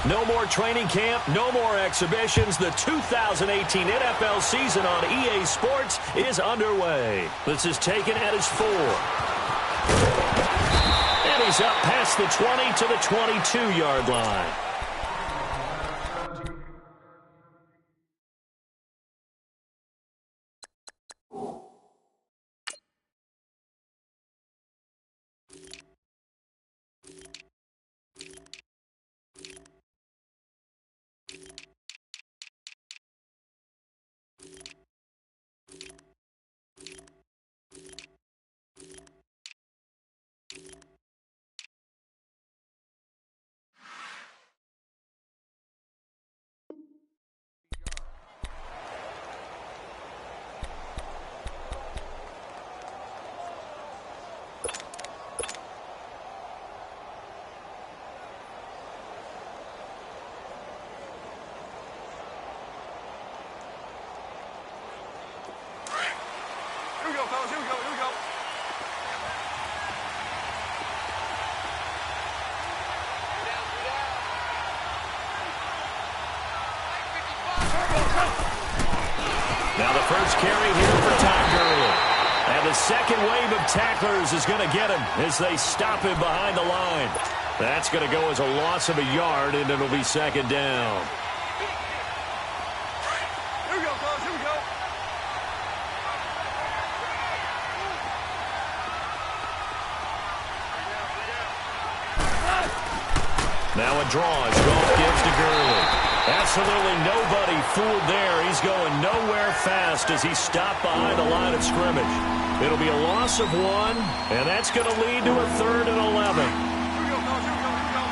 No more training camp, no more exhibitions. The 2018 NFL season on EA Sports is underway. This is taken at his 4. And he's up past the 20 to the 22-yard line. Now the first carry here for Todd Gurley. And the second wave of tacklers is going to get him as they stop him behind the line. That's going to go as a loss of a yard, and it'll be second down. Here we go, fellas. Here we go. Now a draw as Goff gives to Gurley. Absolutely nobody fooled there. He's going nowhere fast as he stopped behind the line of scrimmage. It'll be a loss of 1, and that's going to lead to a 3rd and 11. Here we go, fellas. Here we go. Here we go.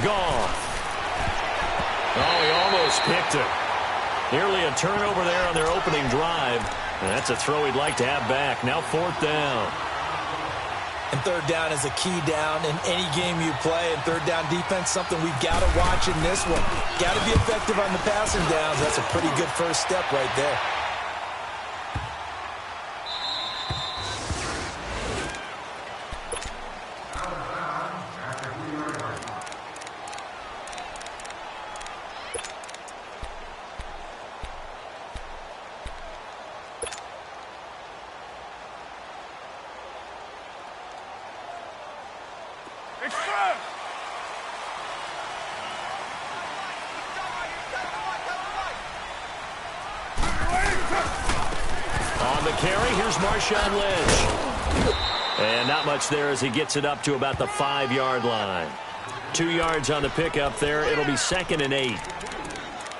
Goff. Oh, he almost picked it. Nearly a turnover there on their opening drive. And that's a throw he'd like to have back. Now 4th down. And 3rd down is a key down in any game you play. And 3rd down defense, something we've got to watch in this one. Got to be effective on the passing downs. That's a pretty good first step right there. On the carry, here's Marshawn Lynch. And not much there as he gets it up to about the 5-yard line. 2 yards on the pickup there. It'll be 2nd and 8.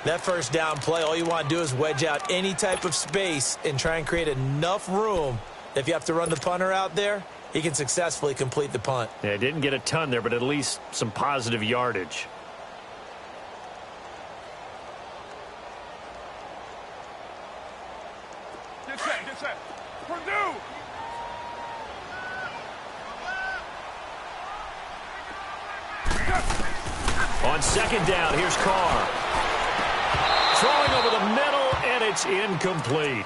That first down play, all you want to do is wedge out any type of space and try and create enough room. If you have to run the punter out there, he can successfully complete the punt. Yeah, didn't get a ton there, but at least some positive yardage. Get set, get set. Purdue! On 2nd down, here's Carr. Throwing over the middle, and it's incomplete.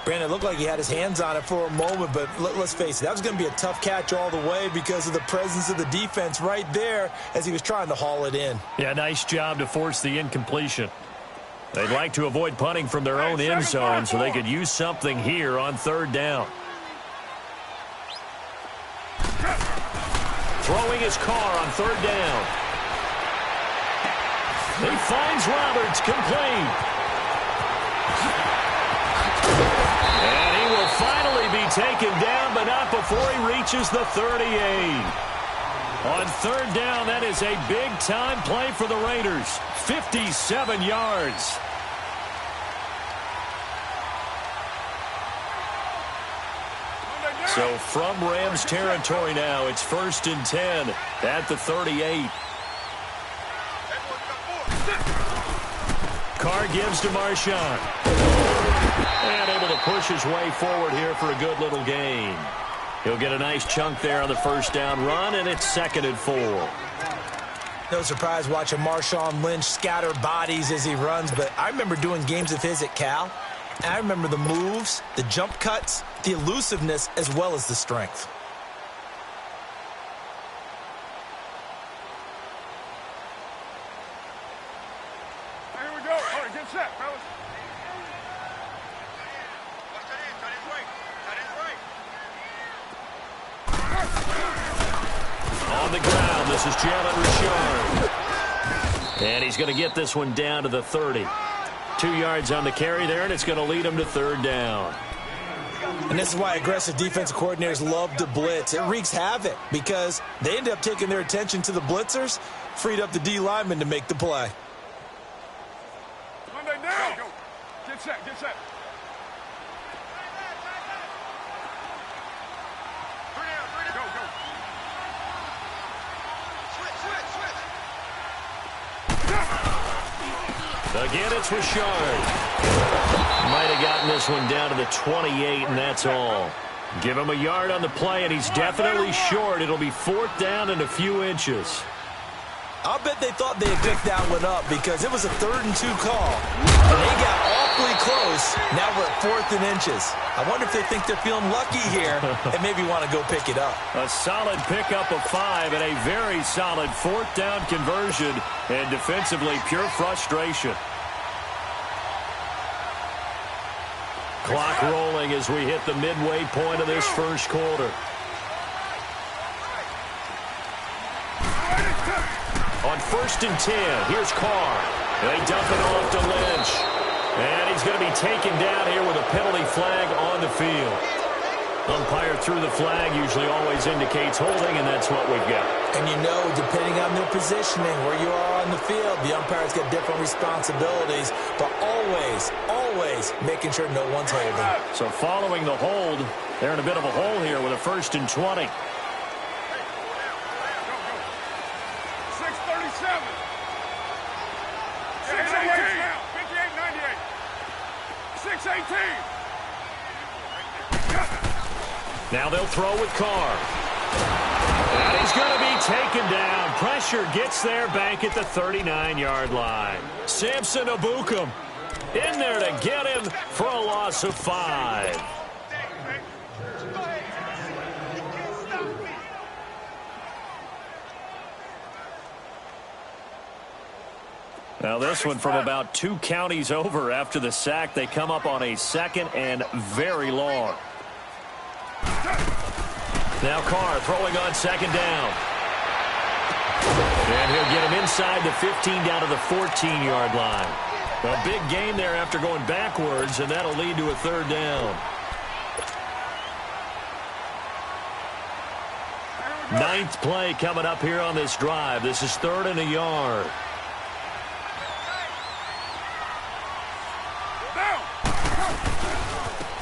Brandon, it looked like he had his hands on it for a moment, but let's face it, that was going to be a tough catch all the way because of the presence of the defense right there as he was trying to haul it in. Yeah, nice job to force the incompletion. They'd like to avoid punting from their own end zone so they could use something here on 3rd down. Throwing his Carr on 3rd down. He finds Roberts, complete. And he will finally be taken down, but not before he reaches the 38. On 3rd down, that is a big-time play for the Raiders. 57 yards. So from Rams territory now, it's 1st and 10 at the 38. Carr gives to Marshawn. And able to push his way forward here for a good little gain. He'll get a nice chunk there on the first down run, and it's 2nd and 4. No surprise watching Marshawn Lynch scatter bodies as he runs, but I remember doing games of his at Cal. And I remember the moves, the jump cuts, the elusiveness, as well as the strength. Here we go. All right, get set, fellas. On the ground, this is Jalen Richard. And he's going to get this one down to the 30. 2 yards on the carry there, and it's going to lead him to third down. And this is why aggressive defensive coordinators love to blitz. It wreaks havoc because they end up taking their attention to the blitzers, freed up the D lineman to make the play. Monday down. Go. Get set, get set. Go, go. Again, it's Richard. Might have gotten this one down to the 28, and that's all. Give him a yard on the play, and he's definitely short. It'll be fourth down and a few inches. I'll bet they thought they had picked that one up because it was a 3rd and 2 call. And they got awfully close. Now we're at 4th and inches. I wonder if they think they're feeling lucky here and maybe want to go pick it up. A solid pickup of 5 and a very solid fourth down conversion, and defensively pure frustration. Clock rolling as we hit the midway point of this first quarter. On 1st and 10, here's Carr. They dump it off to Lynch. And he's going to be taken down here with a penalty flag on the field. Umpire threw the flag, usually always indicates holding, and that's what we've got. And you know, depending on their positioning, where you are on the field, the umpire's got different responsibilities, but always making sure no one's holding. So following the hold, they're in a bit of a hole here with a 1st and 20. 6-18. Now they'll throw with Carr. And he's going to be taken down. Pressure gets there back at the 39-yard line. Samson Abukum in there to get him for a loss of 5. Now this one from about 2 counties over after the sack. They come up on a 2nd and very long. Now Carr throwing on 2nd down. And he'll get him inside the 15 down to the 14-yard line. A big gain there after going backwards, and that'll lead to a 3rd down. 9th play coming up here on this drive. This is 3rd and a yard.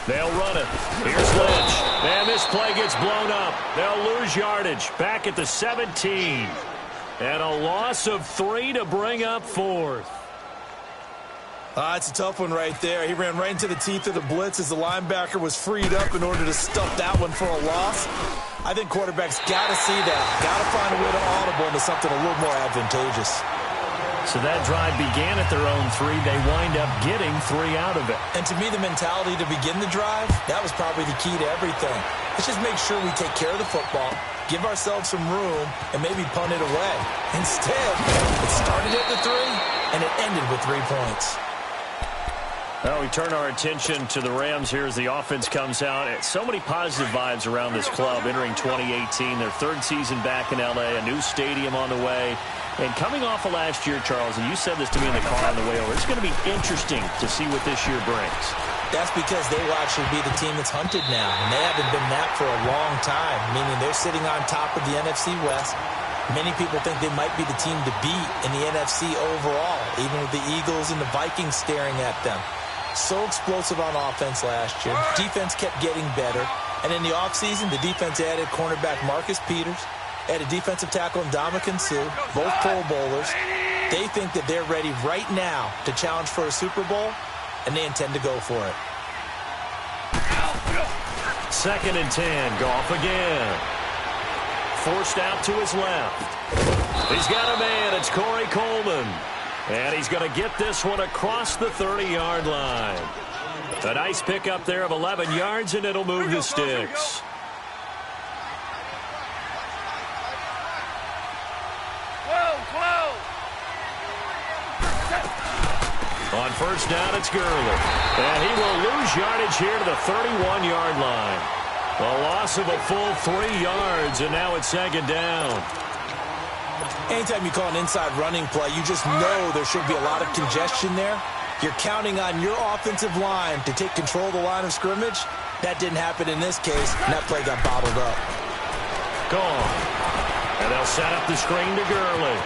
They'll run it. Here's Lynch. And this play gets blown up. They'll lose yardage back at the 17. And a loss of 3 to bring up 4th. It's a tough one right there. He ran right into the teeth of the blitz as the linebacker was freed up in order to stuff that one for a loss. I think quarterbacks got to see that. Got to find a way to audible into something a little more advantageous. So that drive began at their own 3. They wind up getting 3 out of it. And to me, the mentality to begin the drive, that was probably the key to everything. Let's just make sure we take care of the football, give ourselves some room, and maybe punt it away. Instead, it started at the 3, and it ended with 3 points. Well, we turn our attention to the Rams here as the offense comes out. So many positive vibes around this club entering 2018. Their 3rd season back in L.A., a new stadium on the way. And coming off of last year, Charles, and you said this to me in the car on the way over, it's going to be interesting to see what this year brings. That's because they will actually be the team that's hunted now. And they haven't been that for a long time, meaning they're sitting on top of the NFC West. Many people think they might be the team to beat in the NFC overall, even with the Eagles and the Vikings staring at them. So explosive on offense last year. Defense kept getting better. And in the offseason, the defense added cornerback Marcus Peters, added defensive tackle Ndamukong Suh, both Pro Bowlers. They think that they're ready right now to challenge for a Super Bowl, and they intend to go for it. 2nd and 10. Goff again. Forced out to his left. He's got a man. It's Corey Coleman. And he's going to get this one across the 30-yard line. A nice pickup there of 11 yards, and it'll move the sticks. On first down, it's Gurley. And he will lose yardage here to the 31-yard line. A loss of a full 3 yards, and now it's second down. Anytime you call an inside running play, you just know there should be a lot of congestion there. You're counting on your offensive line to take control of the line of scrimmage. That didn't happen in this case, and that play got bottled up. Gone. And they'll set up the screen to Gurley.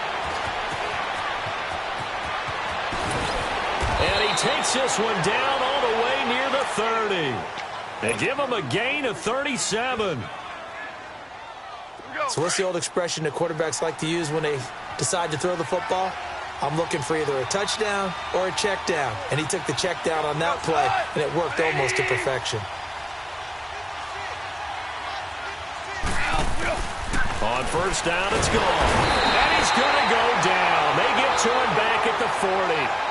And he takes this one down all the way near the 30. They give him a gain of 37. So what's the old expression that quarterbacks like to use when they decide to throw the football? I'm looking for either a touchdown or a check down. And he took the check down on that play, and it worked almost to perfection. On first down, it's gone. And he's going to go down. They get to him back at the 40.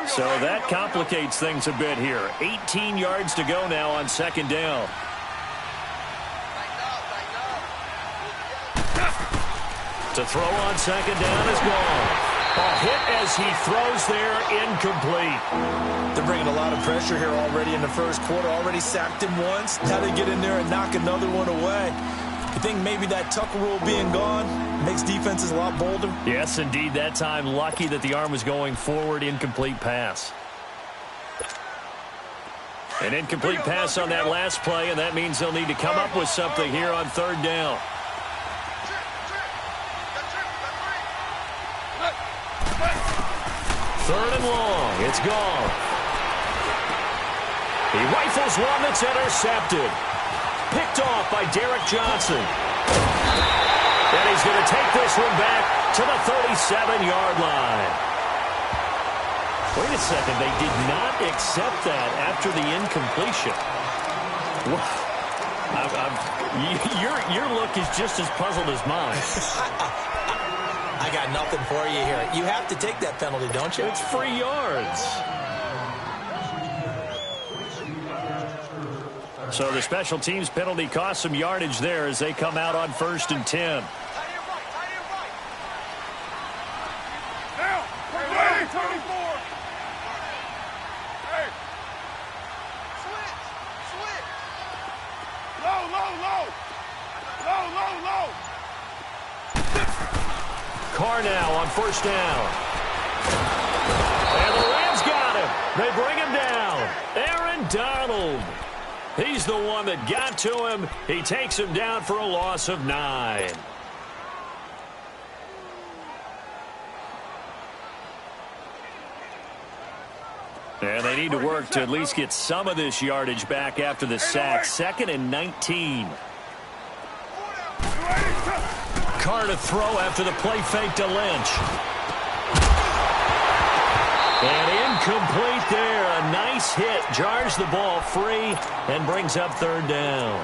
So that complicates things a bit here. 18 yards to go now on second down. To throw on second down is gone. A hit as he throws there, incomplete. They're bringing a lot of pressure here already in the first quarter. Already sacked him once. Now they get in there and knock another one away. You think maybe that Tucker rule being gone makes defenses a lot bolder? Yes, indeed. That time, lucky that the arm was going forward. Incomplete pass. An incomplete pass on that last play, and that means they'll need to come up with something here on third down. Third and long. It's gone. He rifles one that's intercepted. Picked off by Derek Johnson. And he's going to take this one back to the 37-yard line. Wait a second. They did not accept that after the incompletion. Your look is just as puzzled as mine. I got nothing for you here. You have to take that penalty, don't you? It's free yards. So the special teams penalty cost some yardage there as they come out on first and 10. Carr now on first down. And the Rams got him. They bring him down. Aaron Donald. He's the one that got to him. He takes him down for a loss of 9. And they need to work to at least get some of this yardage back after the sack. Second and 19. Carr to throw after the play fake to Lynch. And incomplete there. A nice hit. Jars the ball free and brings up third down.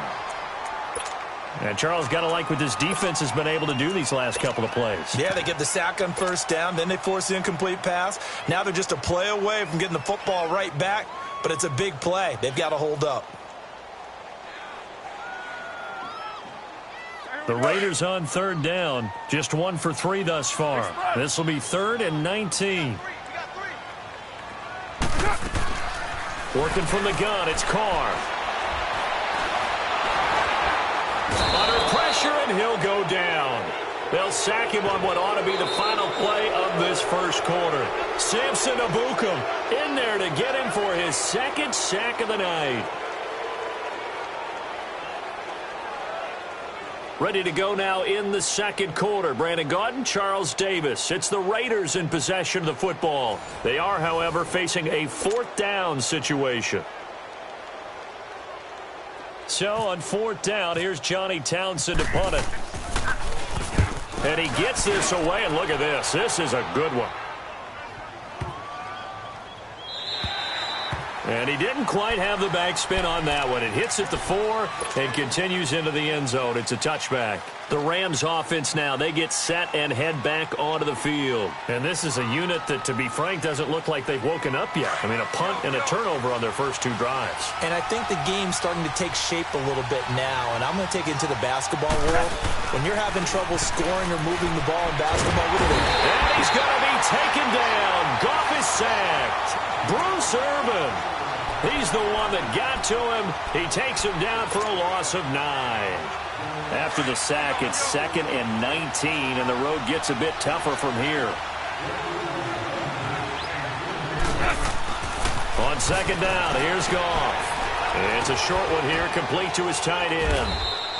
And Charles, got to like what this defense has been able to do these last couple of plays. Yeah, they get the sack on first down. Then they force the incomplete pass. Now they're just a play away from getting the football right back. But it's a big play. They've got to hold up. The Raiders on third down. Just 1 for 3 thus far. This will be third and 19. Working from the gun, it's Carr. Under pressure, and he'll go down. They'll sack him on what ought to be the final play of this first quarter. Samson Abukum in there to get him for his second sack of the night. Ready to go now in the second quarter. Brandon Gaudin, Charles Davis. It's the Raiders in possession of the football. They are, however, facing a fourth down situation. So on fourth down, here's Johnny Townsend to punt it. And he gets this away, and look at this. This is a good one. And he didn't quite have the backspin on that one. It hits at the 4 and continues into the end zone. It's a touchback. The Rams offense now, they get set and head back onto the field. And this is a unit that, to be frank, doesn't look like they've woken up yet. I mean, a punt and a turnover on their first 2 drives. And I think the game's starting to take shape a little bit now. And I'm going to take it into the basketball world. When you're having trouble scoring or moving the ball in basketball, what do they do? And he's going to be taken down. Goff is sacked. Bruce Irvin. He's the one that got to him. He takes him down for a loss of 9. After the sack, it's 2nd and 19, and the road gets a bit tougher from here. On 2nd down, here's Goff. It's a short one here, complete to his tight end.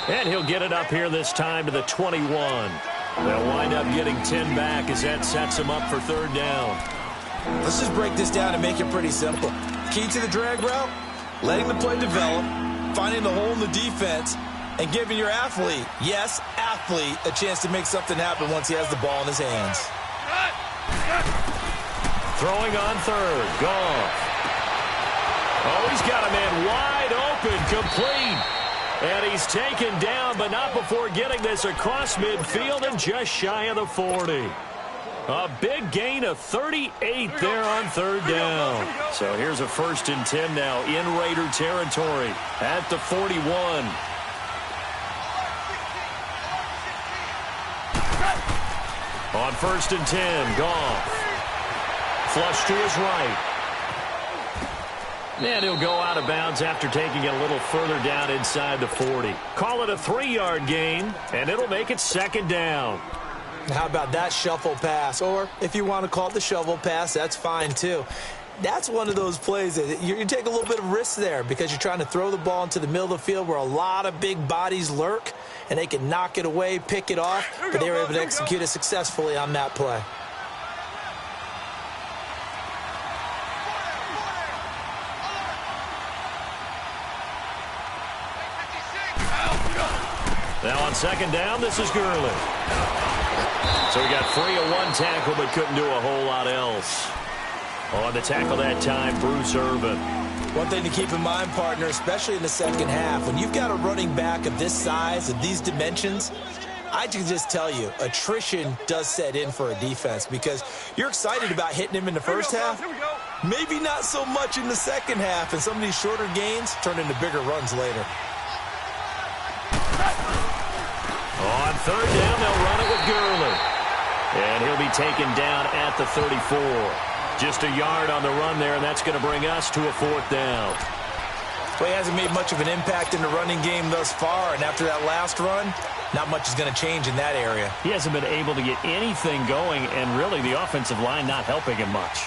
And he'll get it up here this time to the 21. They'll wind up getting 10 back as that sets him up for 3rd down. Let's just break this down and make it pretty simple. Key to the drag route, letting the play develop, finding the hole in the defense, and giving your athlete, yes, athlete, a chance to make something happen once he has the ball in his hands. Throwing on 3rd, Goff. Oh, he's got a man wide open, complete. And he's taken down, but not before getting this across midfield and just shy of the 40. A big gain of 38 there on 3rd down. So here's a 1st and 10 now in Raider territory at the 41. On 1st and 10, Goff. Flush to his right. And he'll go out of bounds after taking it a little further down inside the 40. Call it a 3-yard gain, and it'll make it 2nd down. How about that shuffle pass? Or if you want to call it the shovel pass, that's fine too. That's one of those plays that you take a little bit of risk there because you're trying to throw the ball into the middle of the field where a lot of big bodies lurk, and they can knock it away, pick it off, but they were able to execute it successfully on that play. Now on 2nd down, this is Gurley. So he got free of 1 tackle, but couldn't do a whole lot else. On the tackle that time, Bruce Irvin. One thing to keep in mind, partner, especially in the second half, when you've got a running back of this size, of these dimensions, I can just tell you, attrition does set in for a defense because you're excited about hitting him in the first half. Maybe not so much in the second half, and some of these shorter gains turn into bigger runs later. On 3rd down, they'll run it with Gurley. And he'll be taken down at the 34. Just a yard on the run there, and that's going to bring us to a 4th down. Well, he hasn't made much of an impact in the running game thus far, and after that last run, not much is going to change in that area. He hasn't been able to get anything going, and really the offensive line not helping him much.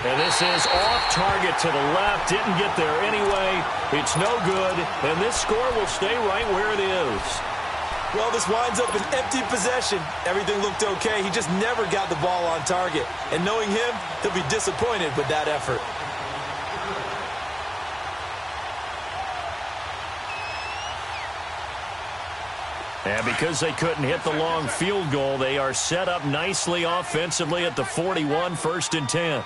And this is off target to the left. Didn't get there anyway. It's no good. And this score will stay right where it is. Well, this winds up an empty possession. Everything looked okay. He just never got the ball on target. And knowing him, he'll be disappointed with that effort. And because they couldn't hit the long field goal, they are set up nicely offensively at the 41, 1st and 10.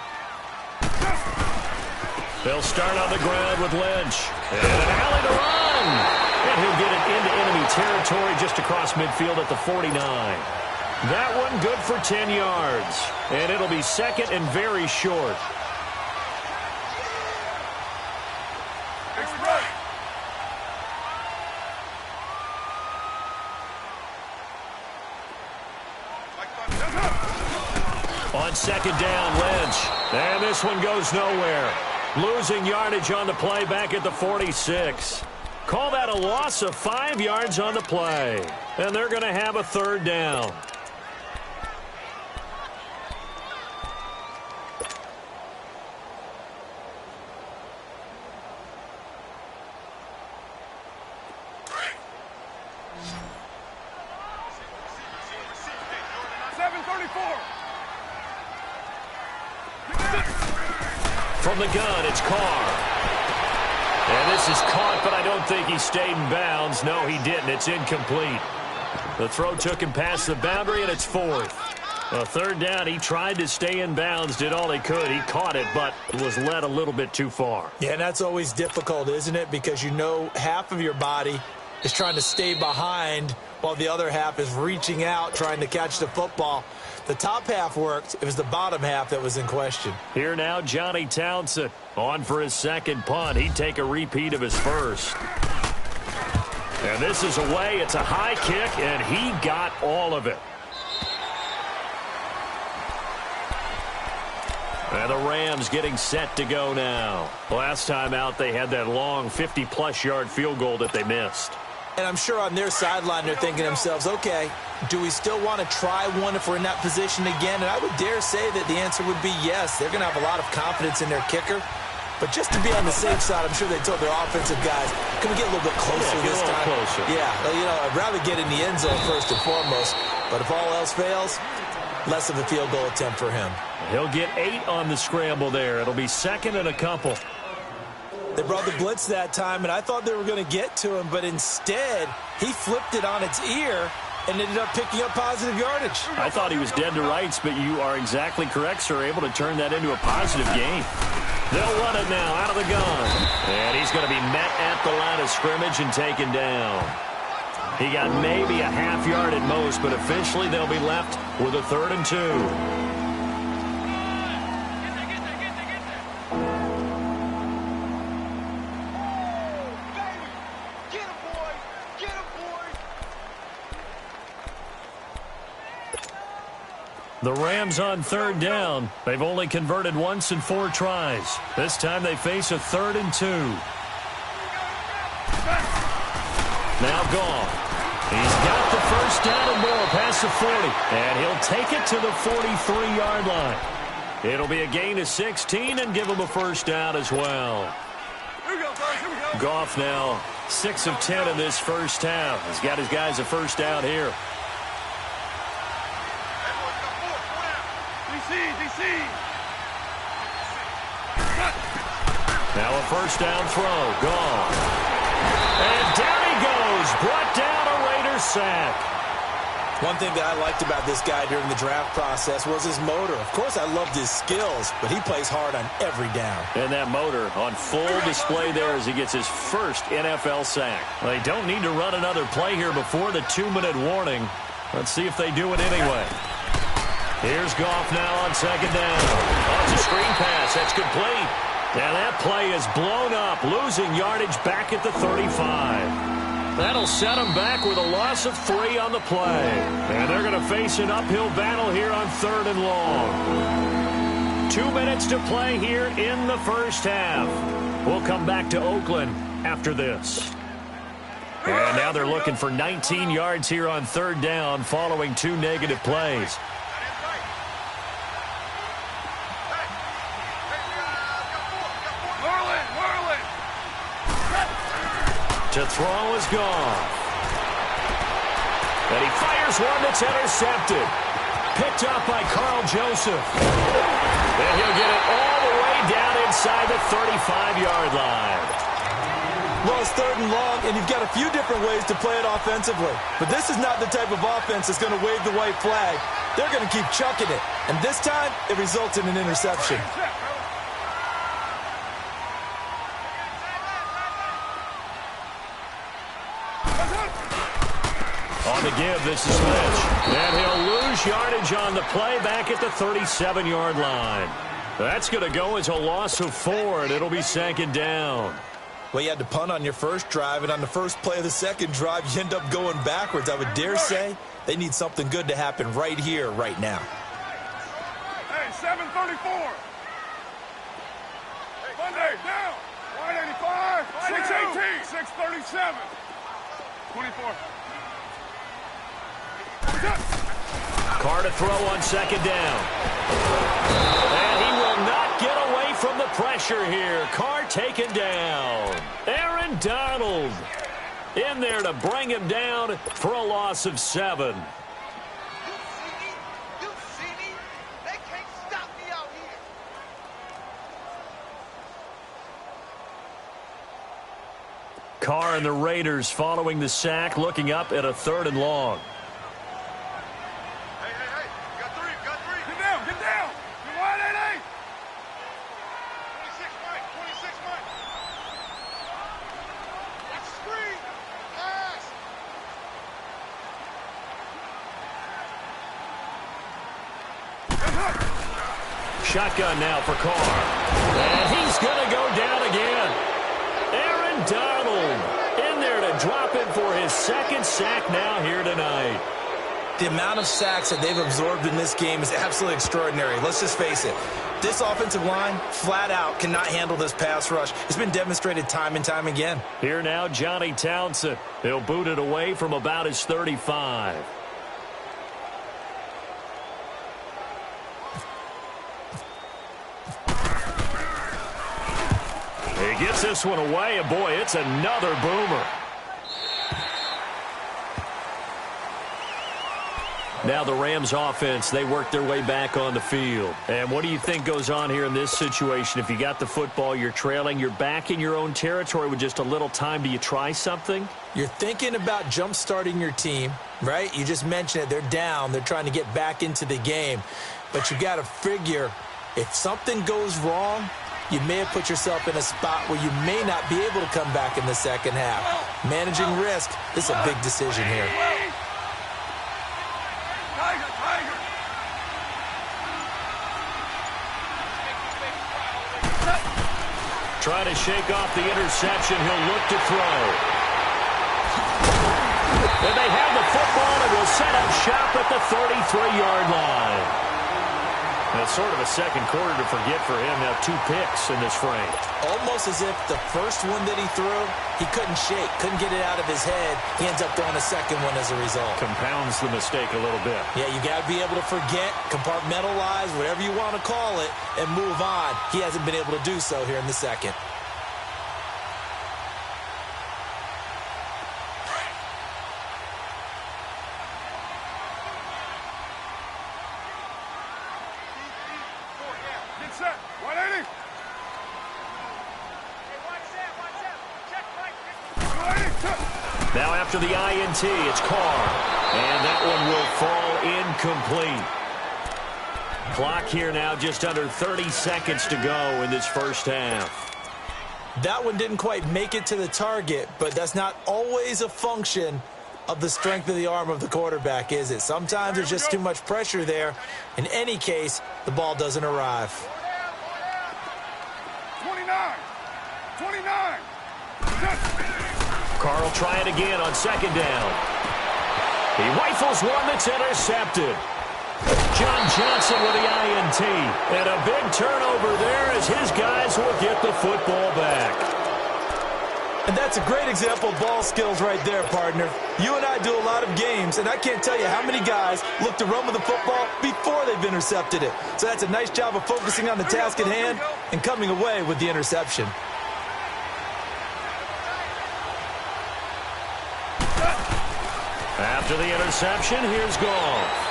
They'll start on the ground with Lynch. And an alley to run. And he'll get it into enemy territory just across midfield at the 49. That one good for 10 yards. And it'll be 2nd and very short. On 2nd down, Lynch. And this one goes nowhere. Losing yardage on the play back at the 46. Call that a loss of 5 yards on the play. And they're going to have a 3rd down. From the gun, it's Carr. And this is caught, but I don't think he stayed in bounds. No, he didn't. It's incomplete. The throw took him past the boundary, and it's 4th. A third down, he tried to stay in bounds, did all he could. He caught it, but was led a little bit too far. Yeah, and that's always difficult, isn't it? Because you know half of your body is trying to stay behind while the other half is reaching out, trying to catch the football. The top half worked. It was the bottom half that was in question. Here now, Johnny Townsend on for his second punt. He'd take a repeat of his first. And this is away. It's a high kick, and he got all of it. And the Rams getting set to go now. Last time out, they had that long 50-plus yard field goal that they missed. And I'm sure on their sideline they're thinking to themselves, okay, do we still want to try one if we're in that position again? And I would dare say that the answer would be yes. They're going to have a lot of confidence in their kicker. But just to be on the safe side, I'm sure they told their offensive guys, can we get a little bit closer this time? Closer. Yeah, you know, I'd rather get in the end zone first and foremost. But if all else fails, less of a field goal attempt for him. He'll get 8 on the scramble there. It'll be second and a couple. They brought the blitz that time, and I thought they were going to get to him, but instead, he flipped it on its ear and ended up picking up positive yardage. I thought he was dead to rights, but you are exactly correct, sir, able to turn that into a positive gain. They'll run it now out of the gun. And he's going to be met at the line of scrimmage and taken down. He got maybe a half yard at most, but officially they'll be left with a 3rd and 2. The Rams on 3rd down. They've only converted once in 4 tries. This time they face a 3rd and 2. Now Goff. He's got the first down and more past the 40. And he'll take it to the 43-yard line. It'll be a gain of 16 and give him a first down as well. Goff now 6 of 10 in this first half. He's got his guys a first down here. Now a first down throw. Gone. And down he goes. Brought down a Raiders sack. One thing that I liked about this guy during the draft process was his motor. Of course, I loved his skills, but he plays hard on every down. And that motor on full display there as he gets his first NFL sack. They don't need to run another play here before the 2-minute warning. Let's see if they do it anyway. Here's Goff now on 2nd down. Oh, it's a screen pass. That's complete. And that play is blown up, losing yardage back at the 35. That'll set them back with a loss of 3 on the play. And they're going to face an uphill battle here on 3rd and long. 2 minutes to play here in the first half. We'll come back to Oakland after this. And now they're looking for 19 yards here on 3rd down following 2 negative plays. To throw is gone. And he fires one that's intercepted. Picked up by Carl Joseph. And he'll get it all the way down inside the 35-yard line. Well, it's 3rd and long, and you've got a few different ways to play it offensively. But this is not the type of offense that's going to wave the white flag. They're going to keep chucking it. And this time, it results in an interception. On the give, this is Lynch. And he'll lose yardage on the play back at the 37-yard line. That's going to go as a loss of 4, and it'll be 2nd down. Well, you had to punt on your first drive, and on the first play of the second drive, you end up going backwards. I would dare say they need something good to happen right here, right now. Hey, 7:34. Monday, down. 185, 618, 637, 24. Carr to throw on 2nd down. And he will not get away from the pressure here. Carr taken down. Aaron Donald in there to bring him down for a loss of 7. Carr and the Raiders following the sack, looking up at a 3rd and long. Hey, got 3. Shotgun now for Carr. And he's going to go down again. Aaron Donald in there to drop it for his second sack now here tonight. The amount of sacks that they've absorbed in this game is absolutely extraordinary. Let's just face it. This offensive line, flat out, cannot handle this pass rush. It's been demonstrated time and time again. Here now, Johnny Townsend. He'll boot it away from about his 35. He gets this one away, and boy, it's another boomer. Now the Rams offense, they work their way back on the field. And what do you think goes on here in this situation? If you got the football, you're trailing, you're back in your own territory with just a little time. Do you try something? You're thinking about jump-starting your team, right? You just mentioned it. They're down. They're trying to get back into the game. But you got to figure if something goes wrong, you may have put yourself in a spot where you may not be able to come back in the second half. Managing risk, this is a big decision here. Try to shake off the interception. He'll look to throw. And they have the football and will set up shop at the 33-yard line. That's sort of a second quarter to forget for him. Now 2 picks in this frame. Almost as if the first one that he threw, he couldn't shake, couldn't get it out of his head. He ends up throwing a second one as a result. Compounds the mistake a little bit. Yeah, you got to be able to forget, compartmentalize, whatever you want to call it, and move on. He hasn't been able to do so here in the second. Now after the INT, it's Carr. And that one will fall incomplete. Clock here now just under 30 seconds to go in this first half. That one didn't quite make it to the target, but that's not always a function of the strength of the arm of the quarterback, is it? Sometimes there's just too much pressure there. In any case, the ball doesn't arrive. 29. Carr will try it again on second down. He rifles one that's intercepted. John Johnson with the INT. And a big turnover there as his guys will get the football back. And that's a great example of ball skills right there, partner. You and I do a lot of games, and I can't tell you how many guys look to run with the football before they've intercepted it. So that's a nice job of focusing on the task at hand and coming away with the interception. After the interception, here's Goff.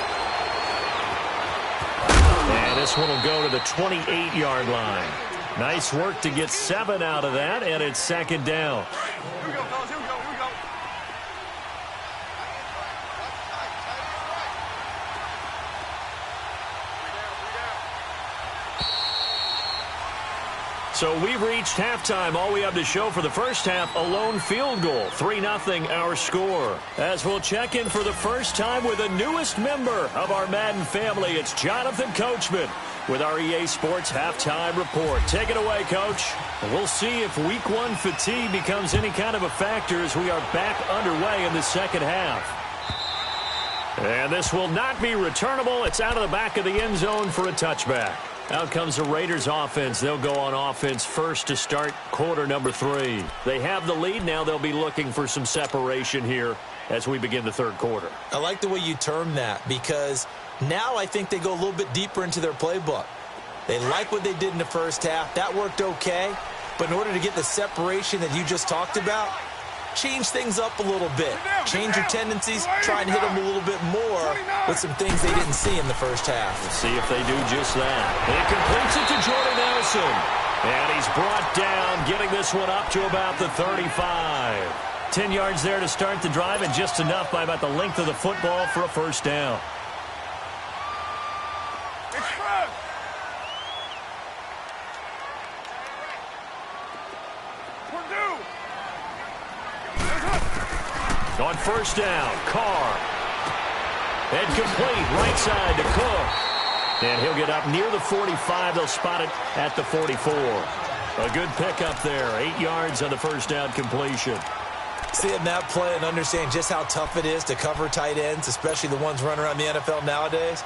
And this one will go to the 28-yard line. Nice work to get 7 out of that, and it's second down. Here we go, fellas. Here we go. So we've reached halftime. All we have to show for the first half, a lone field goal. 3-0 our score. As we'll check in for the first time with the newest member of our Madden family, it's Jonathan Coachman with our EA Sports Halftime Report. Take it away, Coach. We'll see if Week 1 fatigue becomes any kind of a factor as we are back underway in the second half. And this will not be returnable. It's out of the back of the end zone for a touchback. Out comes the Raiders offense. They'll go on offense first to start quarter number 3. They have the lead. Now they'll be looking for some separation here as we begin the third quarter. I like the way you term that because now I think they go a little bit deeper into their playbook. They like what they did in the first half. That worked okay. But in order to get the separation that you just talked about, change things up a little bit. Change your tendencies. Try and hit them a little bit more with some things they didn't see in the first half. We'll see if they do just that. He completes it to Jordan Nelson. And he's brought down, getting this one up to about the 35. 10 yards there to start the drive, and just enough by about the length of the football for a first down. On first down, Carr. And complete right side to Cook. And he'll get up near the 45. They'll spot it at the 44. A good pickup there. 8 yards on the first down completion. Seeing that play and understanding just how tough it is to cover tight ends, especially the ones running around the NFL nowadays,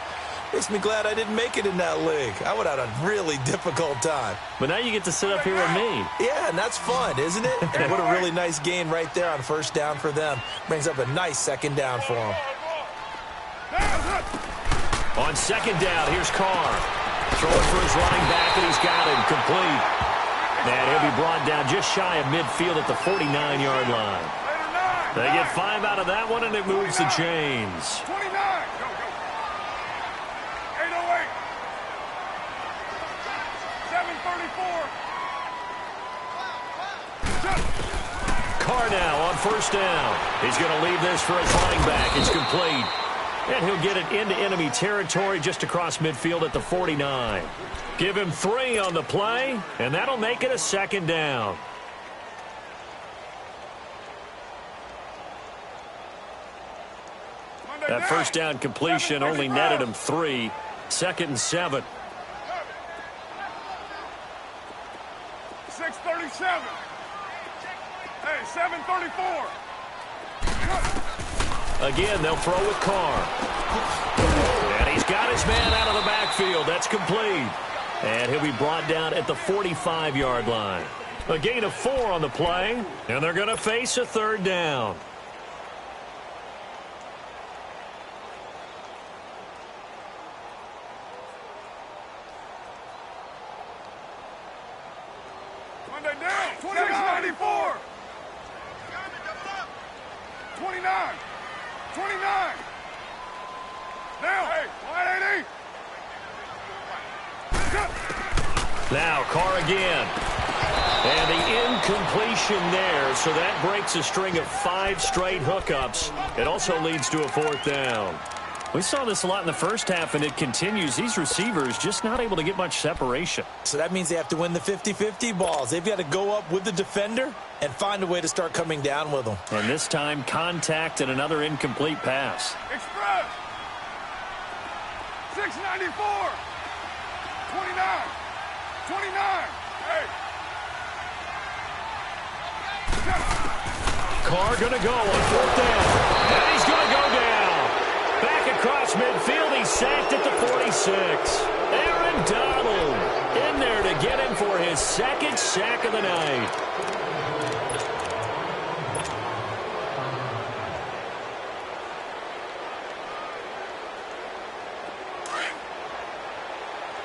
makes me glad I didn't make it in that league. I would have had a really difficult time. But now you get to sit up here with me. Yeah, and that's fun, isn't it? And what a really nice gain right there on first down for them. Brings up a nice second down for them. On second down, here's Carr. Throwing for his running back, and he's got him complete. And he'll be brought down just shy of midfield at the 49-yard line. They get 5 out of that one, and it moves the chains. 29. Go, go. 808. 734. Carr now on first down. He's going to leave this for his running back. It's complete. And he'll get it into enemy territory just across midfield at the 49. Give him 3 on the play, and that'll make it a second down. That first down completion only netted him 3. 2nd and 7. 637. Hey, 734. Again, they'll throw with Carr. And he's got his man out of the backfield. That's complete. And he'll be brought down at the 45-yard line. A gain of 4 on the play, and they're going to face a third down. Monday down. 2694. 29. 29. Down. Hey, 180. Now Carr again. And the incompletion there, so that breaks a string of 5 straight hookups. It also leads to a 4th down. We saw this a lot in the first half, and it continues. These receivers just not able to get much separation. So that means they have to win the 50-50 balls. They've got to go up with the defender and find a way to start coming down with them. And this time, contact and another incomplete pass. Express. 694. 29. 29. Hey. Carr going to go on 4th down. And he's going to go down. Back across midfield, he's sacked at the 46. Aaron Donald in there to get him for his 2nd sack of the night.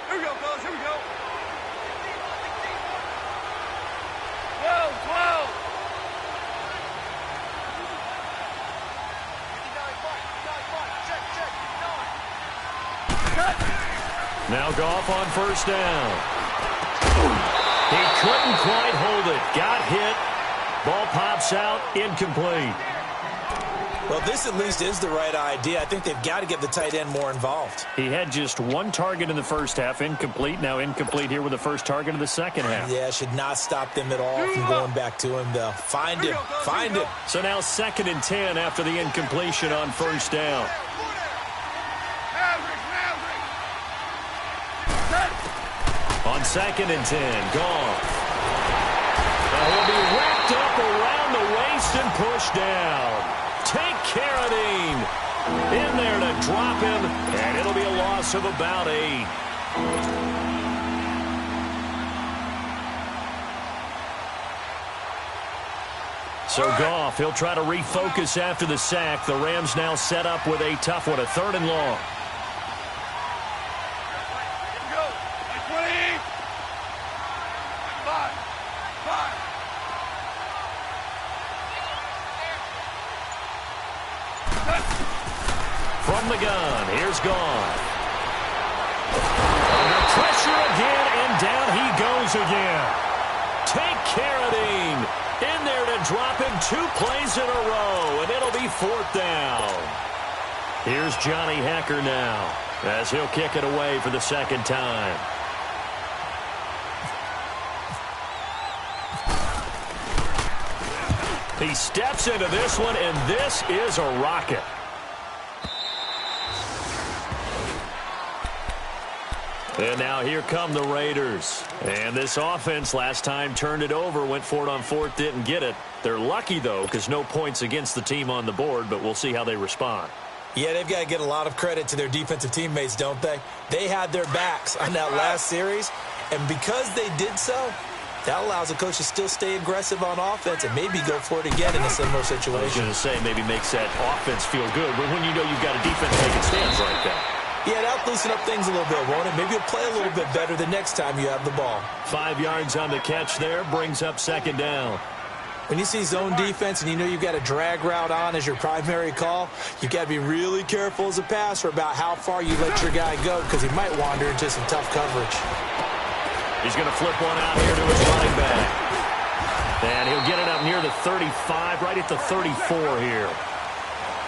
Here we go, fellas. Here we go. 12, 12. Now Goff on first down. He couldn't quite hold it. Got hit. Ball pops out. Incomplete. Well, this at least is the right idea. I think they've got to get the tight end more involved. He had just 1 target in the first half. Incomplete. Now incomplete here with the first target of the second half. Yeah, should not stop them at all from going back to him, though. Find him. Find him. So now 2nd and 10 after the incompletion on first down. On 2nd and 10, Goff. He'll be wrapped up around the waist and pushed down. Take care of him. In there to drop him, and it'll be a loss of about 8. So Goff, he'll try to refocus after the sack. The Rams now set up with a tough one, a 3rd and long. From the gun, here's Goff. Under pressure again, and down he goes again. Take care of him. In there to drop him 2 plays in a row, and it'll be 4th down. Here's Johnny Hecker now, as he'll kick it away for the 2nd time. He steps into this one, and this is a rocket. And now here come the Raiders. And this offense last time turned it over, went for it on fourth, didn't get it. They're lucky, though, because no points against the team on the board, but we'll see how they respond. Yeah, they've got to get a lot of credit to their defensive teammates, don't they? They had their backs on that last series, and because they did so, that allows the coach to still stay aggressive on offense and maybe go for it again in a similar situation. I was going to say maybe makes that offense feel good, but when you know you've got a defense making stands like that. Yeah, that'll loosen up things a little bit, won't it? Maybe you'll play a little bit better the next time you have the ball. 5 yards on the catch there, brings up second down. When you see zone defense and you know you've got a drag route on as your primary call, you've got to be really careful as a passer about how far you let your guy go because he might wander into some tough coverage. He's going to flip one out here to his running back. And he'll get it up near the 35, right at the 34 here.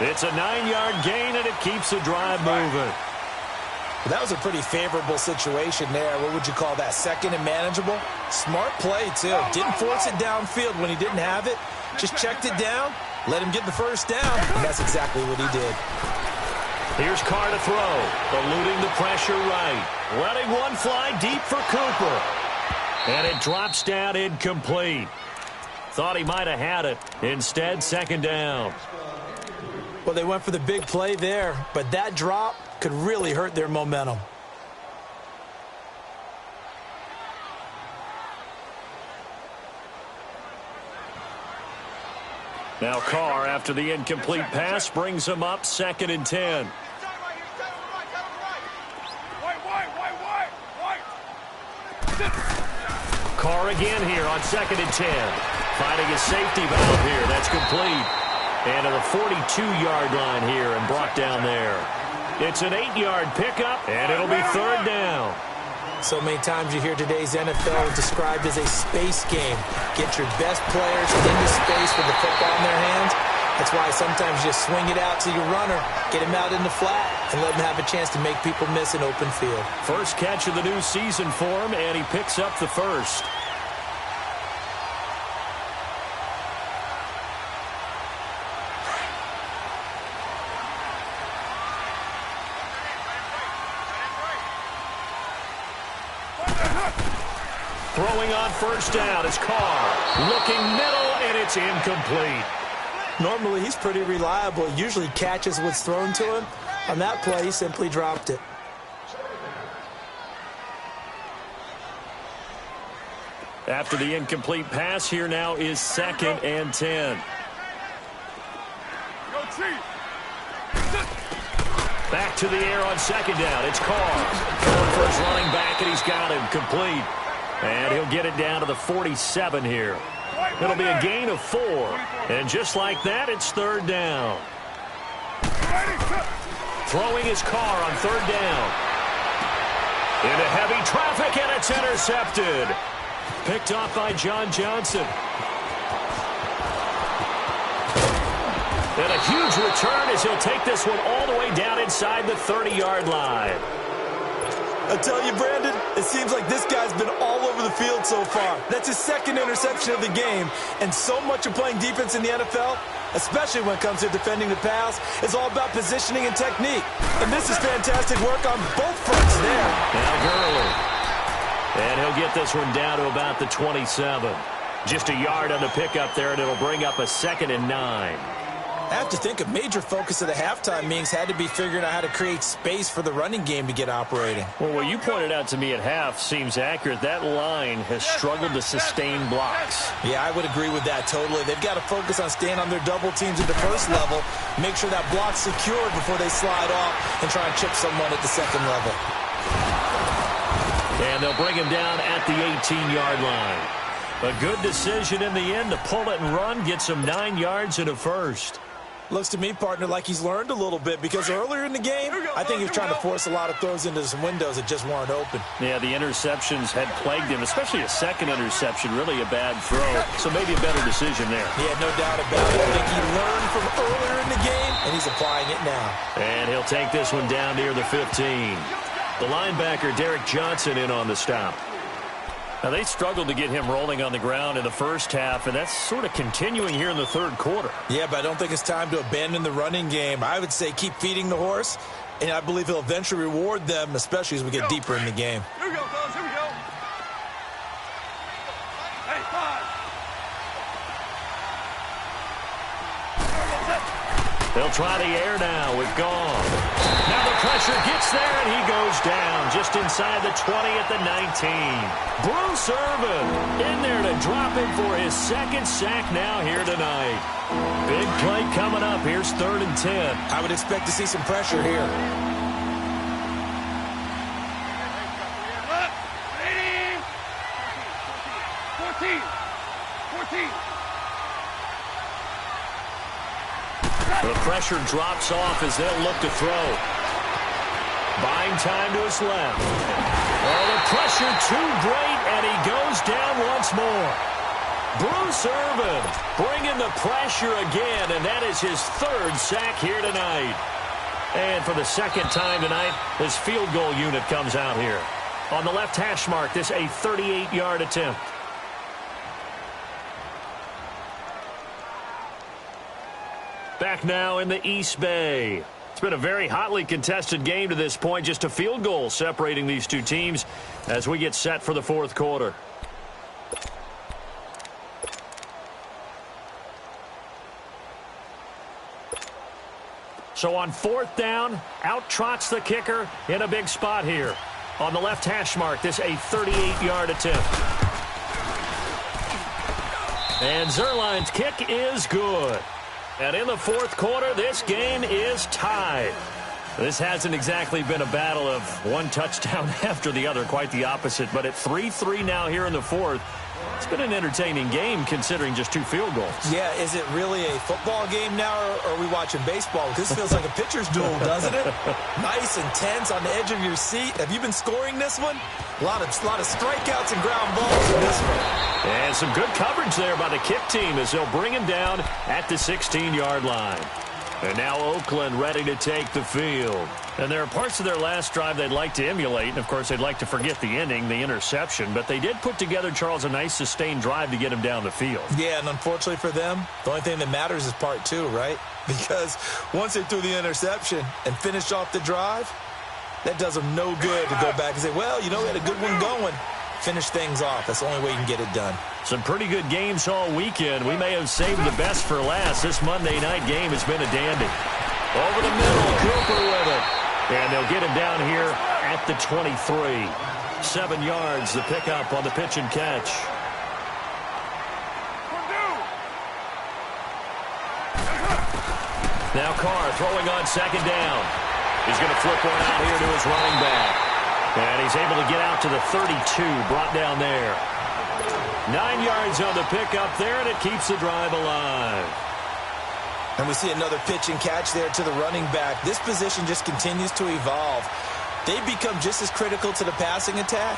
It's a 9-yard gain, and it keeps the drive moving. That was a pretty favorable situation there. What would you call that? Second and manageable? Smart play, too. Didn't force it downfield when he didn't have it. Just checked it down, let him get the first down, and that's exactly what he did. Here's Carr to throw, eluding the pressure right. Letting one fly deep for Cooper. And it drops down incomplete. Thought he might have had it. Instead, second down. Well, they went for the big play there, but that drop could really hurt their momentum. Now Carr, after the incomplete pass, brings him up second and 10. Carr again here on second and 10. Finding a safety valve here. That's complete. And to the 42-yard line here and brought down there. It's an 8-yard pickup, and it'll be third down. So many times you hear today's NFL described as a space game. Get your best players into space with the football in their hands. That's why sometimes you just swing it out to your runner, get him out in the flat, and let him have a chance to make people miss an open field. First catch of the new season for him, and he picks up the first. Throwing on first down is Carr. Looking middle, and it's incomplete. Normally, he's pretty reliable. Usually catches what's thrown to him. On that play, he simply dropped it. After the incomplete pass, here now is second and 10. Back to the air on second down. It's Carr. Going for his running back, and he's got him complete. And he'll get it down to the 47 here. It'll be a gain of 4. And just like that, it's third down. Throwing his Carr on third down. Into heavy traffic, and it's intercepted. Picked off by John Johnson. And a huge return as he'll take this one all the way down inside the 30-yard line. I tell you, Brandon, it seems like this guy's been all over the field so far. That's his second interception of the game. And so much of playing defense in the NFL, especially when it comes to defending the pass, is all about positioning and technique. And this is fantastic work on both fronts there. Now Gurley. And he'll get this one down to about the 27. Just a yard on the pickup there, and it'll bring up a second and 9. I have to think a major focus of the halftime meetings had to be figuring out how to create space for the running game to get operating. Well, what you pointed out to me at half seems accurate. That line has struggled to sustain blocks. Yeah, I would agree with that totally. They've got to focus on staying on their double teams at the first level, make sure that block's secured before they slide off and try and chip someone at the second level. And they'll bring him down at the 18-yard line. A good decision in the end to pull it and run, gets him 9 yards and a first. Looks to me, partner, like he's learned a little bit because earlier in the game, I think he was trying to force a lot of throws into some windows that just weren't open. Yeah, the interceptions had plagued him, especially a second interception, really a bad throw. So maybe a better decision there. Yeah, no doubt about it. I think he learned from earlier in the game, and he's applying it now. And he'll take this one down near the 15. The linebacker, Derek Johnson, in on the stop. Now, they struggled to get him rolling on the ground in the first half, and that's sort of continuing here in the third quarter. Yeah, but I don't think it's time to abandon the running game. I would say keep feeding the horse And I believe he'll eventually reward them, especially as we get deeper in the game. Here we go, fellas. Here we go. Hey, 5. They'll try the air now with Goff. Now the pressure gets there, and he goes down just inside the 20 at the 19. Bruce Irvin in there to drop him for his second sack now here tonight. Big play coming up. Here's 3rd and 10. I would expect to see some pressure here. Left. 14. 14. The pressure drops off as they'll look to throw. Buying time to his left. Oh, the pressure too great, and he goes down once more. Bruce Irvin bringing the pressure again, and that is his 3rd sack here tonight. And for the 2nd time tonight, his field goal unit comes out here. On the left hash mark, this a 38-yard attempt. Back now in the East Bay. It's been a very hotly contested game to this point. Just a field goal separating these two teams as we get set for the 4th quarter. So on 4th down, out trots the kicker in a big spot here. On the left hash mark, this a 38-yard attempt. And Zerline's kick is good. And in the 4th quarter, this game is tied. This hasn't exactly been a battle of one touchdown after the other, quite the opposite. But at 3-3 now here in the 4th, it's been an entertaining game considering just 2 field goals. Yeah, is it really a football game now, or are we watching baseball? This feels like a pitcher's duel, doesn't it? Nice and tense on the edge of your seat. Have you been scoring this one? A lot of strikeouts and ground balls in this one. And some good coverage there by the kick team as they'll bring him down at the 16-yard line. And now Oakland ready to take the field. And there are parts of their last drive they'd like to emulate. And, of course, they'd like to forget the inning, the interception. But they did put together, Charles, a nice sustained drive to get him down the field. Yeah, and unfortunately for them, the only thing that matters is part 2, right? Because once they threw the interception and finished off the drive, that does them no good to go back and say, well, you know, we had a good one going. Finish things off. That's the only way you can get it done. Some pretty good games all weekend. We may have saved the best for last. This Monday night game has been a dandy. Over the middle, Cooper with it. And they'll get him down here at the 23. 7 yards, the pickup on the pitch and catch. Now Carr throwing on 2nd down. He's going to flip one out here to his running back. And he's able to get out to the 32, brought down there. 9 yards on the pickup there, and it keeps the drive alive. And we see another pitch and catch there to the running back. This position just continues to evolve. They become just as critical to the passing attack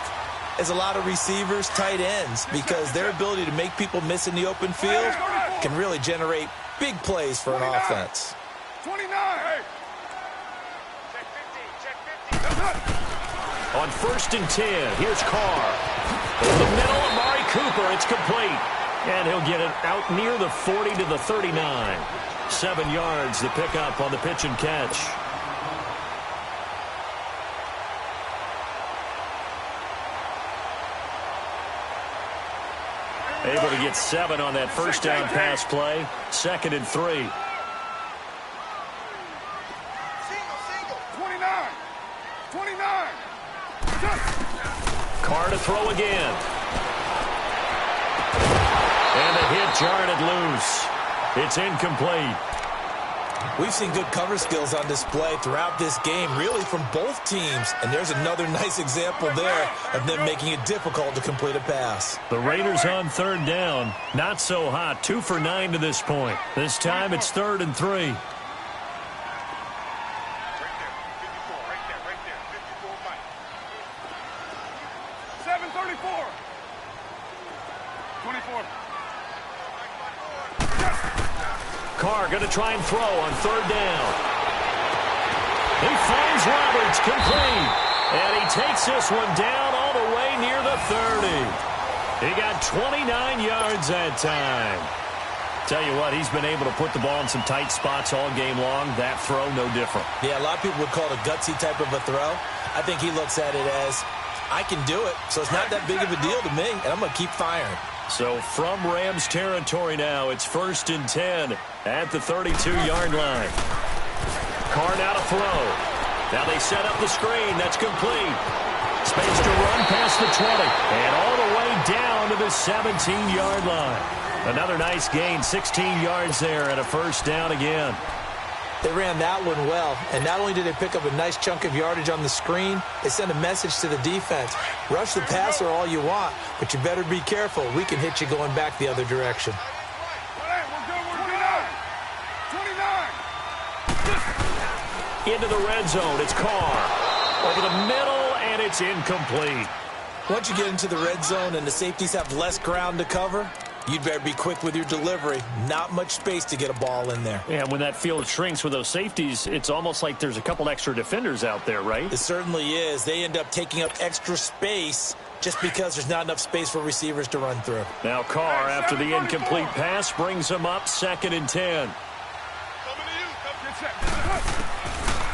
as a lot of receivers, tight ends, because their ability to make people miss in the open field can really generate big plays for an offense. 29. On 1st and 10, here's Carr. In the middle, Amari Cooper, it's complete. And he'll get it out near the 40 to the 39. 7 yards, the pickup on the pitch and catch. Able to get 7 on that 1st down pass play. 2nd and 3. 29. 29. Carr to throw again. And the hit jarred it loose. It's incomplete. We've seen good cover skills on display throughout this game, really from both teams. And there's another nice example there of them making it difficult to complete a pass. The Raiders on 3rd down. Not so hot. 2 for 9 to this point. This time it's 3rd and 3. 7:34. 24. Carr going to try and throw on 3rd down. He finds Roberts, complete. And he takes this one down all the way near the 30. He got 29 yards that time. Tell you what, he's been able to put the ball in some tight spots all game long. That throw, no different. Yeah, a lot of people would call it a gutsy type of a throw. I think he looks at it as, I can do it, so it's not that big of a deal to me, and I'm going to keep firing. So from Rams territory now, it's 1st and 10 at the 32-yard line. Carr now to throw. Now they set up the screen. That's complete. Space to run past the 20 and all the way down to the 17-yard line. Another nice gain, 16 yards there and a first down again. They ran that one well, and not only did they pick up a nice chunk of yardage on the screen, they sent a message to the defense. Rush the passer all you want, but you better be careful. We can hit you going back the other direction. Into the red zone, it's Carr. Over the middle, and it's incomplete. Once you get into the red zone and the safeties have less ground to cover, you'd better be quick with your delivery. Not much space to get a ball in there. Yeah, when that field shrinks with those safeties, it's almost like there's a couple extra defenders out there, right? It certainly is. They end up taking up extra space just because there's not enough space for receivers to run through. Now Carr, after the incomplete pass, brings him up 2nd and 10.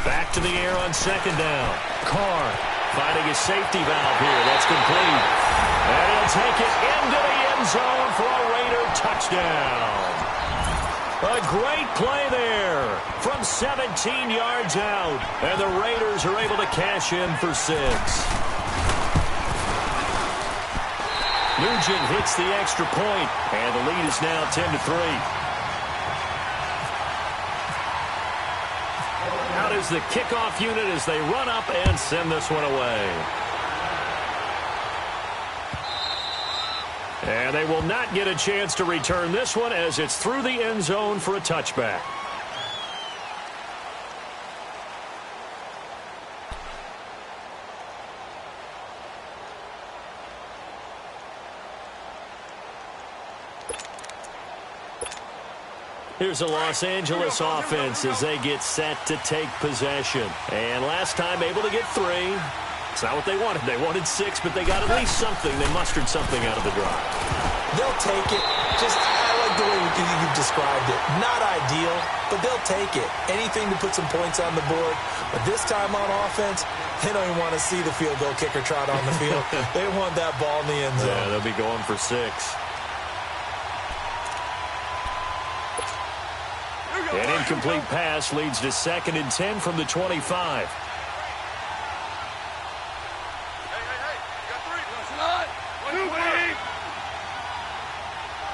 Back to the air on 2nd down. Carr finding his safety valve here. That's complete. And he'll take it into the end zone for a Raider touchdown. A great play there from 17 yards out. And the Raiders are able to cash in for 6. Nugent hits the extra point, and the lead is now 10-3. Out is the kickoff unit as they run up and send this one away. And they will not get a chance to return this one as it's through the end zone for a touchback. Here's a Los Angeles offense as they get set to take possession. And last time able to get 3. It's not what they wanted. They wanted 6, but they got at least something. They mustered something out of the drive. They'll take it. I like the way you've described it. Not ideal, but they'll take it. Anything to put some points on the board. But this time on offense, they don't even want to see the field goal kicker trot on the field. They want that ball in the end zone. Yeah, they'll be going for 6. An incomplete pass leads to 2nd and 10 from the 25. Hey, you got 3.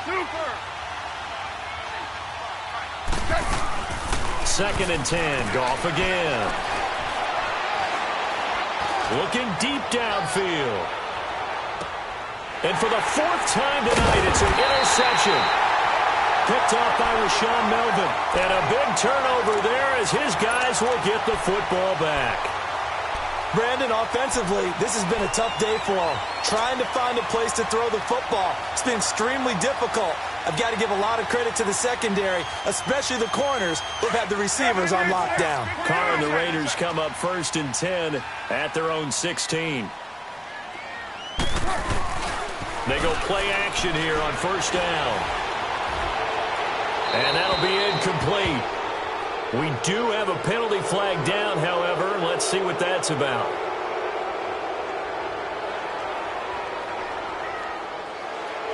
Super. 2nd and 10. Goff again. Looking deep downfield. And for the 4th time tonight, it's an interception. Picked off by Rashawn Melvin. And a big turnover there as his guys will get the football back. Brandon, offensively, this has been a tough day for him. Trying to find a place to throw the football. It's been extremely difficult. I've got to give a lot of credit to the secondary, especially the corners who've had the receivers on lockdown. Carr and the Raiders come up 1st and 10 at their own 16. They go play action here on 1st down. And that'll be incomplete. We do have a penalty flag down, however. Let's see what that's about.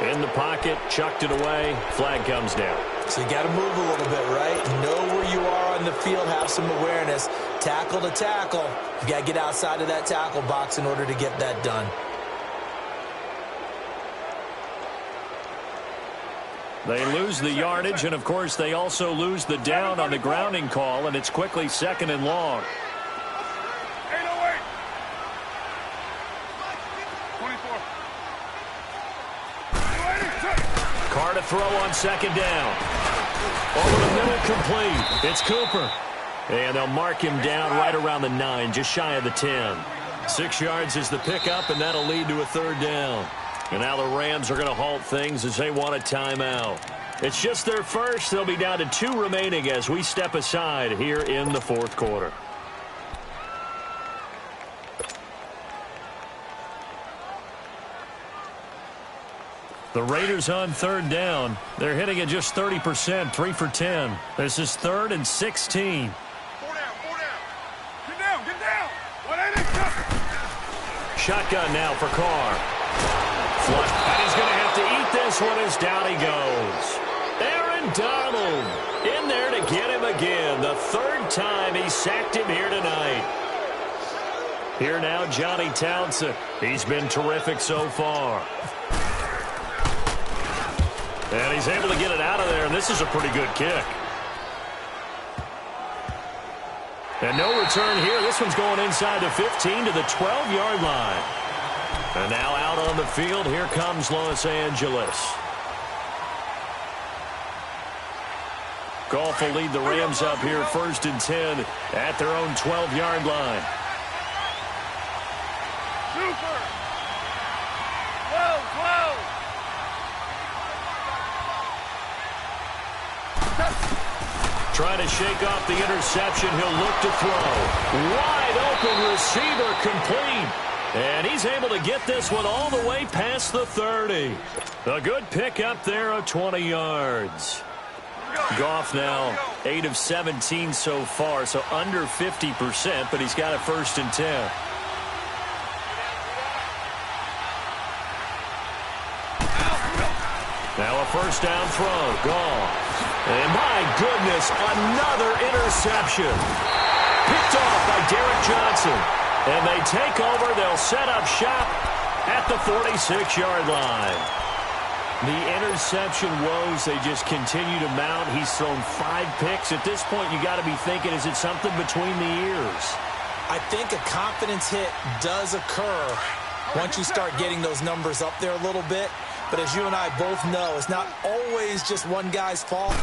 In the pocket, chucked it away. Flag comes down. So you got to move a little bit, right? Know where you are on the field, have some awareness. Tackle to tackle. You got to get outside of that tackle box in order to get that done. They lose the yardage, and, of course, they also lose the down on the grounding call, and it's quickly 2nd and long. 808. 24. Carr to throw on 2nd down. Over the middle, complete. It's Cooper. And they'll mark him down right around the 9, just shy of the 10. 6 yards is the pickup, and that'll lead to a 3rd down. And now the Rams are going to halt things as they want a timeout. It's just their first. They'll be down to 2 remaining as we step aside here in the 4th quarter. The Raiders on third down. They're hitting at just 30%, 3 for 10. This is 3rd and 16. 4 down, 4 down. Get down. What ain't it? Shotgun now for Carr. And he's going to have to eat this one as down he goes. Aaron Donald in there to get him again. The 3rd time he sacked him here tonight. Here now, Johnny Townsend. He's been terrific so far. And he's able to get it out of there, and this is a pretty good kick. And no return here. This one's going inside the 15 to the 12-yard line. And now out on the field, here comes Los Angeles. Goff will lead the Rams up here 1st and 10 at their own 12-yard line. Super. 12. Trying to shake off the interception. He'll look to throw. Wide open receiver complete. And he's able to get this one all the way past the 30. A good pick up there of 20 yards. Goff now 8 of 17 so far, so under 50%, but he's got a 1st and 10. Now a 1st down throw. Goff. And my goodness, another interception. Picked off by Derek Johnson. And they take over. They'll set up shop at the 46-yard line. The interception woes, they just continue to mount. He's thrown 5 picks. At this point, you got to be thinking, is it something between the ears? I think a confidence hit does occur once you start getting those numbers up there a little bit. But as you and I both know, it's not always just one guy's fault.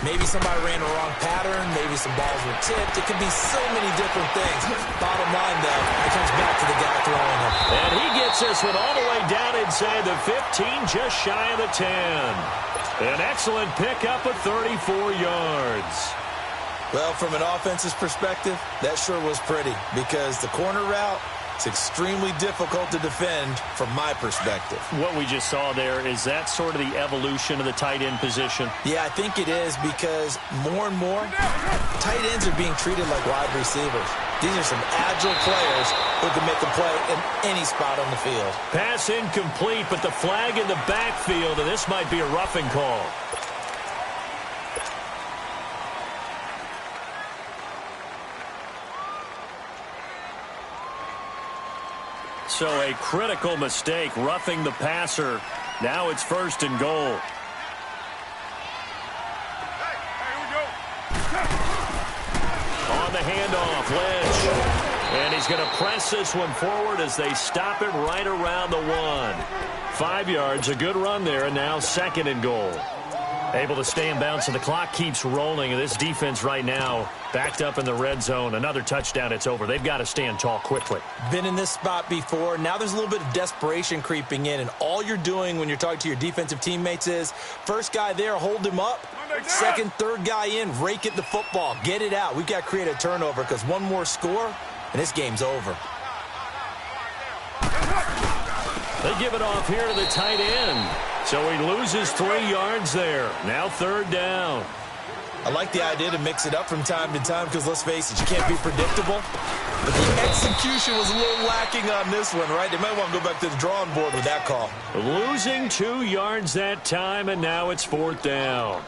Maybe somebody ran a wrong pattern. Maybe some balls were tipped. It could be so many different things. Bottom line, though, it comes back to the guy throwing it. And he gets this one all the way down inside the 15, just shy of the 10. An excellent pickup of 34 yards. Well, from an offensive perspective, that sure was pretty because the corner route, it's extremely difficult to defend from my perspective. What we just saw there, is that sort of the evolution of the tight end position? Yeah, I think it is because more and more, tight ends are being treated like wide receivers. These are some agile players who can make a play in any spot on the field. Pass incomplete, but the flag in the backfield, and this might be a roughing call. So a critical mistake, roughing the passer. Now it's 1st and goal. On the handoff, Lynch. And he's going to press this one forward as they stop it right around the 1. 5 yards, a good run there, and now 2nd and goal. Able to stay in bounds, and the clock keeps rolling. And this defense right now backed up in the red zone. Another touchdown, it's over. They've got to stand tall quickly. Been in this spot before. Now there's a little bit of desperation creeping in, and all you're doing when you're talking to your defensive teammates is first guy there, hold him up. Second, third guy in, rake at the football. Get it out. We've got to create a turnover because one more score, and this game's over. They give it off here to the tight end. So he loses 3 yards there. Now 3rd down. I like the idea to mix it up from time to time because, let's face it, you can't be predictable. But the execution was a little lacking on this one, right? They might want to go back to the drawing board with that call. Losing 2 yards that time, and now it's 4th down.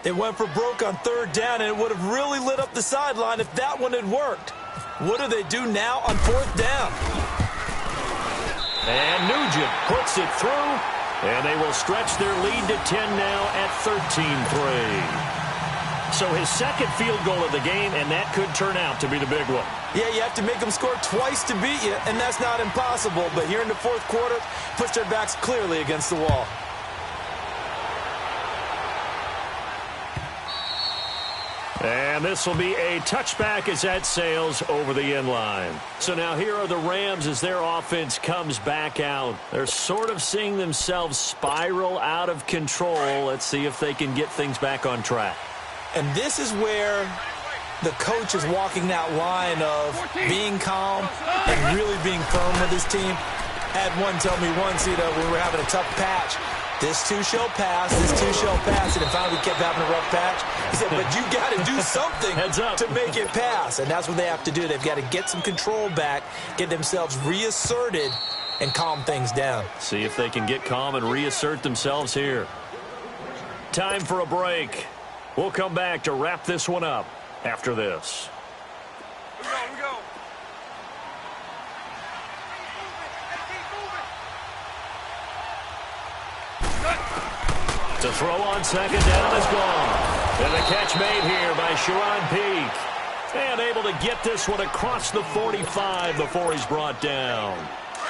They went for broke on 3rd down, and it would have really lit up the sideline if that one had worked. What do they do now on 4th down? And Nugent puts it through. And they will stretch their lead to 10 now at 13-3. So his 2nd field goal of the game, and that could turn out to be the big one. Yeah, you have to make them score twice to beat you, and that's not impossible. But here in the 4th quarter, push their backs clearly against the wall. And this will be a touchback as that sails over the end line. So now here are the Rams as their offense comes back out. They're sort of seeing themselves spiral out of control. Let's see if they can get things back on track. And this is where the coach is walking that line of being calm and really being firm with his team. Had one tell me once, when we were having a tough patch, This too shall pass. This too shall pass. And then finally we kept having a rough patch. He said, but you got to do something to make it pass. And that's what they have to do. They've got to get some control back, get themselves reasserted, and calm things down. See if they can get calm and reassert themselves here. Time for a break. We'll come back to wrap this one up after this. Here we go. To throw on second down is gone. And the catch made here by Sharon Peak. And able to get this one across the 45 before he's brought down.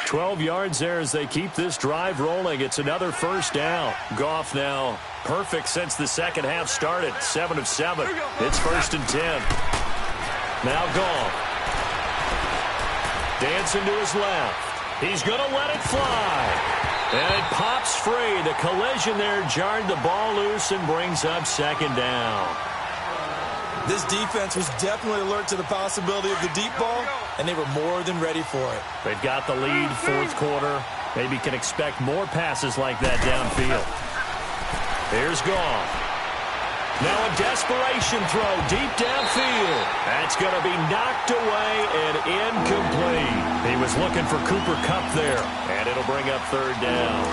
12 yards there as they keep this drive rolling. It's another first down. Goff now perfect since the second half started. 7 of 7. It's 1st and 10. Now Goff. Dancing to his left. He's going to let it fly. And it pops free. The collision there jarred the ball loose and brings up second down. This defense was definitely alert to the possibility of the deep ball, and they were more than ready for it. They've got the lead, fourth quarter. Maybe can expect more passes like that downfield. Here's Goff. Now a desperation throw deep downfield. That's going to be knocked away and incomplete. He was looking for Cooper Kupp there, and it'll bring up third down.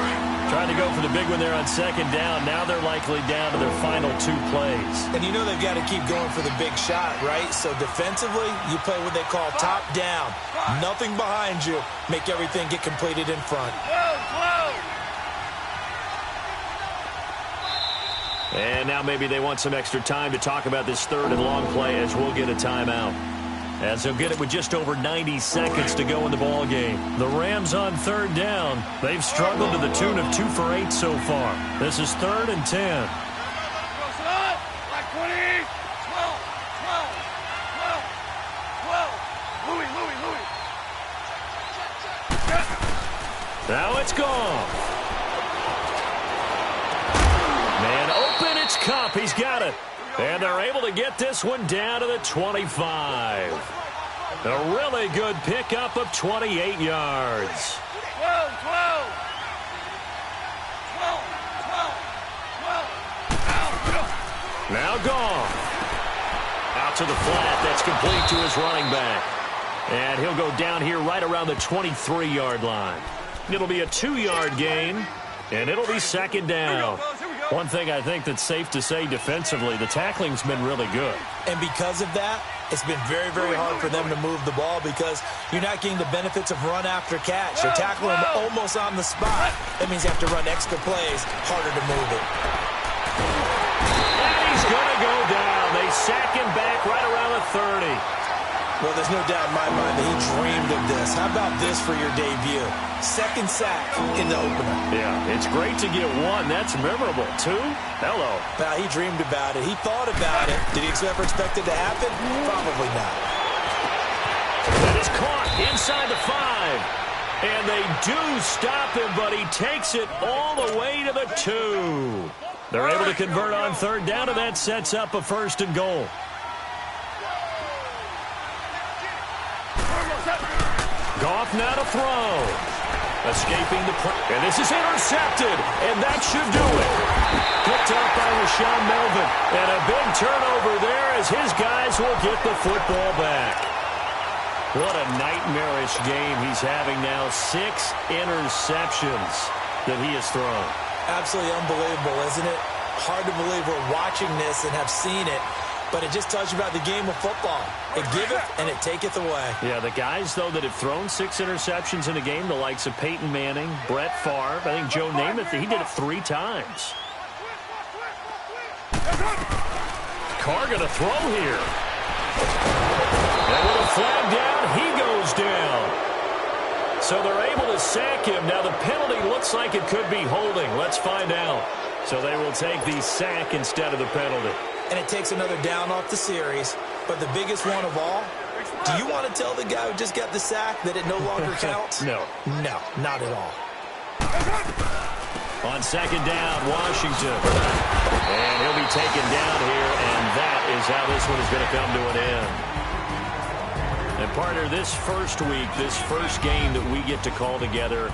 Trying to go for the big one there on second down. Now they're likely down to their final 2 plays. And you know they've got to keep going for the big shot, right? So defensively, you play what they call top down. Nothing behind you. Make everything get completed in front. And now maybe they want some extra time to talk about this third and long play as we'll get a timeout. As they'll get it with just over 90 seconds to go in the ball game. The Rams on third down. They've struggled to the tune of 2 for 8 so far. This is 3rd and 10. Now it's gone. Man open, it's Kupp. He's got it. And they're able to get this one down to the 25. A really good pickup of 28 yards. 12. Now gone. Out to the flat. That's complete to his running back. And he'll go down here right around the 23-yard line. It'll be a 2-yard gain, and it'll be second down. One thing I think that's safe to say defensively, the tackling's been really good. And because of that, it's been very, very hard for them to move the ball because you're not getting the benefits of run after catch. You're tackling them almost on the spot. That means you have to run extra plays, harder to move it. And he's going to go down. They sack him back right around the 30. Well, there's no doubt in my mind that he dreamed of this. How about this for your debut? Second sack in the opener. Yeah, it's great to get 1. That's memorable. 2? Hello. Now, he dreamed about it. He thought about it. Did he ever expect it to happen? Probably not. That is caught inside the 5. And they do stop him, but he takes it all the way to the 2. They're able to convert on third down, and that sets up a 1st and goal. Goff now to throw. Escaping the play. And this is intercepted. And that should do it. Picked up by Rashawn Melvin. And a big turnover there as his guys will get the football back. What a nightmarish game he's having now. 6 interceptions that he has thrown. Absolutely unbelievable, isn't it? Hard to believe we're watching this and have seen it. But it just tells you about the game of football. It giveth and it taketh away. Yeah, the guys, though, that have thrown 6 interceptions in a game, the likes of Peyton Manning, Brett Favre, I think Joe Namath, he did it 3 times. Carr going to throw here. And with a flag down, he goes down. So they're able to sack him. Now the penalty looks like it could be holding. Let's find out. So they will take the sack instead of the penalty. And it takes another down off the series. But the biggest one of all, do you want to tell the guy who just got the sack that it no longer counts? No. No, not at all. On second down, Washington. And he'll be taken down here, and that is how this one is going to come to an end. And partner, this first week, this first game that we get to call together,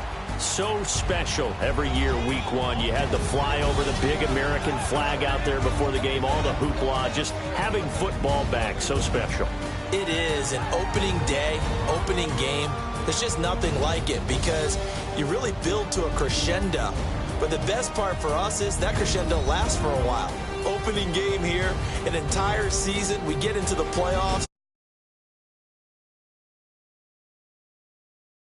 It's so special every year, week one. You had the fly over the big American flag out there before the game, all the hoopla, just having football back, so special. It is an opening day, opening game. There's just nothing like it because you really build to a crescendo. But the best part for us is that crescendo lasts for a while. Opening game here, an entire season, we get into the playoffs.